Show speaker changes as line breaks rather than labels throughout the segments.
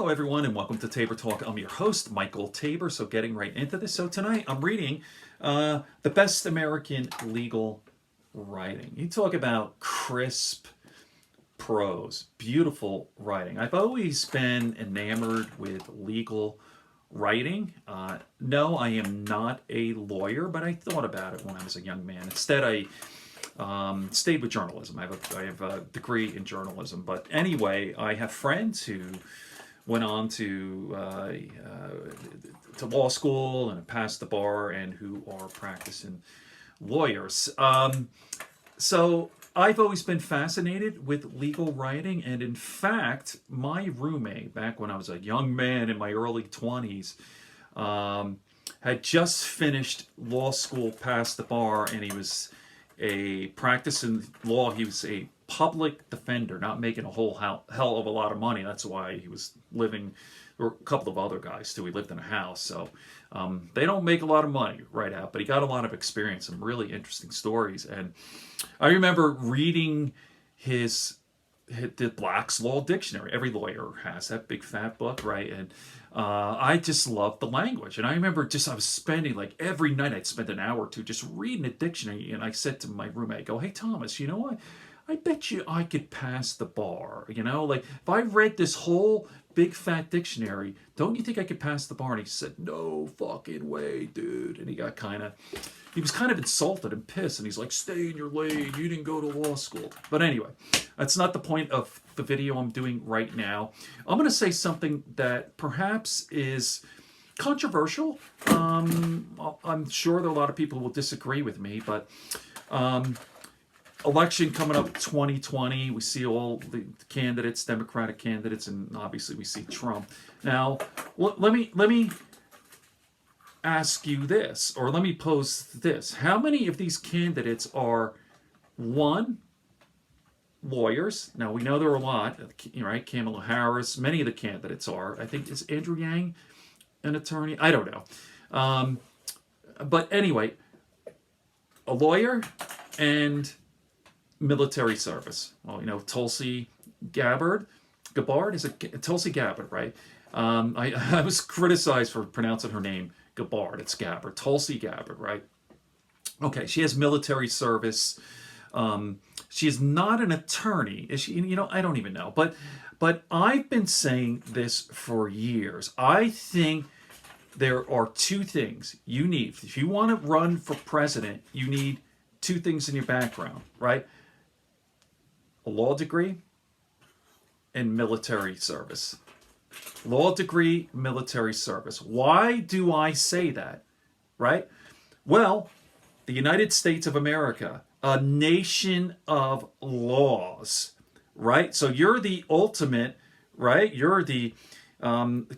Hello everyone and welcome to Tabor Talk. I'm your host, Michael Tabor, so getting right into this. So tonight I'm reading The Best American Legal Writing. You talk about crisp prose, beautiful writing. I've always been enamored with legal writing. No, I am not a lawyer, but I thought about it when I was a young man. Instead, I stayed with journalism. I have a degree in journalism. But anyway, I have friends who went on to law school and passed the bar and who are practicing lawyers. So I've always been fascinated with legal writing. And in fact, my roommate, back when I was a young man in my early 20s, had just finished law school, passed the bar, and he was a practicing law. He was a public defender, not making a whole hell of a lot of money. That's why he was living. There were a couple of other guys too. He lived in a house, so they don't make a lot of money right out, but he got a lot of experience, some really interesting stories. And I remember reading the Black's Law Dictionary. Every lawyer has that big fat book, right? And I just loved the language. And I remember I was spending, like, every night I'd spend an hour or two just reading a dictionary. And I said to my roommate, I go, "Hey, Thomas, you know what? I bet you I could pass the bar. You know, like, if I read this whole big fat dictionary, don't you think I could pass the bar?" And he said, "No fucking way, dude." And he was kind of insulted and pissed. And he's like, "Stay in your lane. You didn't go to law school." But anyway, that's not the point of the video I'm doing right now. I'm going to say something that perhaps is controversial. I'm sure that a lot of people will disagree with me, but election coming up 2020, we see all the candidates, Democratic candidates, and obviously we see Trump. Now, let me ask you this, or let me pose this. How many of these candidates are, one, lawyers? Now, we know there are a lot, right? Kamala Harris, many of the candidates are. I think, is Andrew Yang an attorney? I don't know. But anyway, a lawyer and military service. Well, you know, Tulsi Gabbard, is it Tulsi Gabbard, right? I was criticized for pronouncing her name Gabbard. It's Gabbard, Tulsi Gabbard, right? Okay, she has military service. She is not an attorney. Is she? You know, I don't even know. But I've been saying this for years. I think there are two things you need. If you want to run for president, you need two things in your background, right? A law degree and military service. Law degree, military service. Why do I say that, right? Well, the United States of America, a nation of laws, right? So you're the ultimate, right? You're the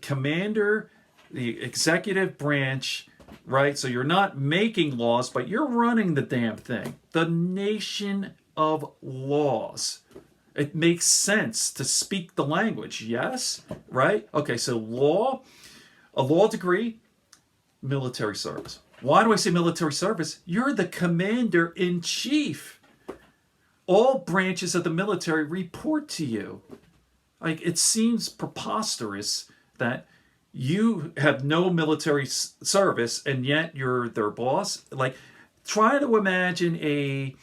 commander, the executive branch, right? So you're not making laws, but you're running the damn thing. The nation of laws. It makes sense to speak the language, yes? Right? Okay, so a law degree, military service. Why do I say military service? You're the commander-in-chief. All branches of the military report to you. Like, it seems preposterous that you have no military service and yet you're their boss. Like, try to imagine a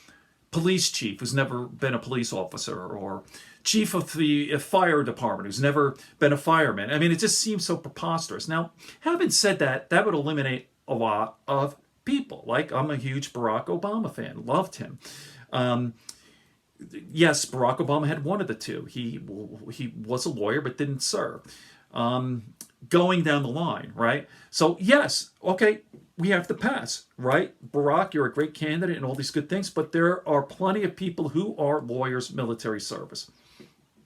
police chief who's never been a police officer, or chief of the fire department who's never been a fireman. I mean, it just seems so preposterous. Now, having said that, that would eliminate a lot of people. Like, I'm a huge Barack Obama fan, loved him. Yes, Barack Obama had one of the two. He was a lawyer but didn't serve. Going down the line, right? So yes, okay, we have to pass, right? Barack, you're a great candidate and all these good things, but there are plenty of people who are lawyers, military service.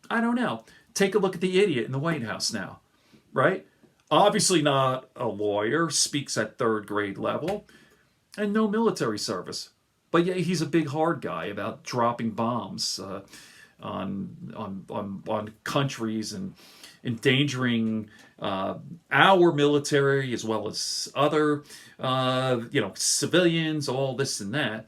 I don't know. Take a look at the idiot in the White House now, right? Obviously not a lawyer, speaks at third grade level, and no military service. But yeah, he's a big hard guy about dropping bombs on countries and endangering our military as well as other civilians, all this and that.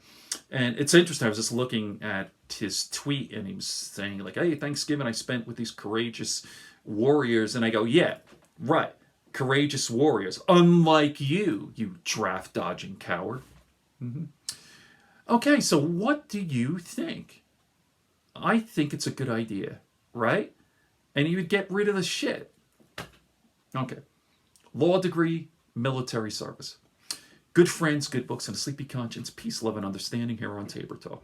And it's interesting, I was just looking at his tweet and he was saying, like, "Hey, Thanksgiving I spent with these courageous warriors, and I go, yeah, right, courageous warriors, unlike you, you draft dodging coward. Okay, so what do you think? I think it's a good idea, right? And you would get rid of the shit. Okay. Law degree, military service. Good friends, good books, and a sleepy conscience. Peace, love, and understanding here on Tabor Talk.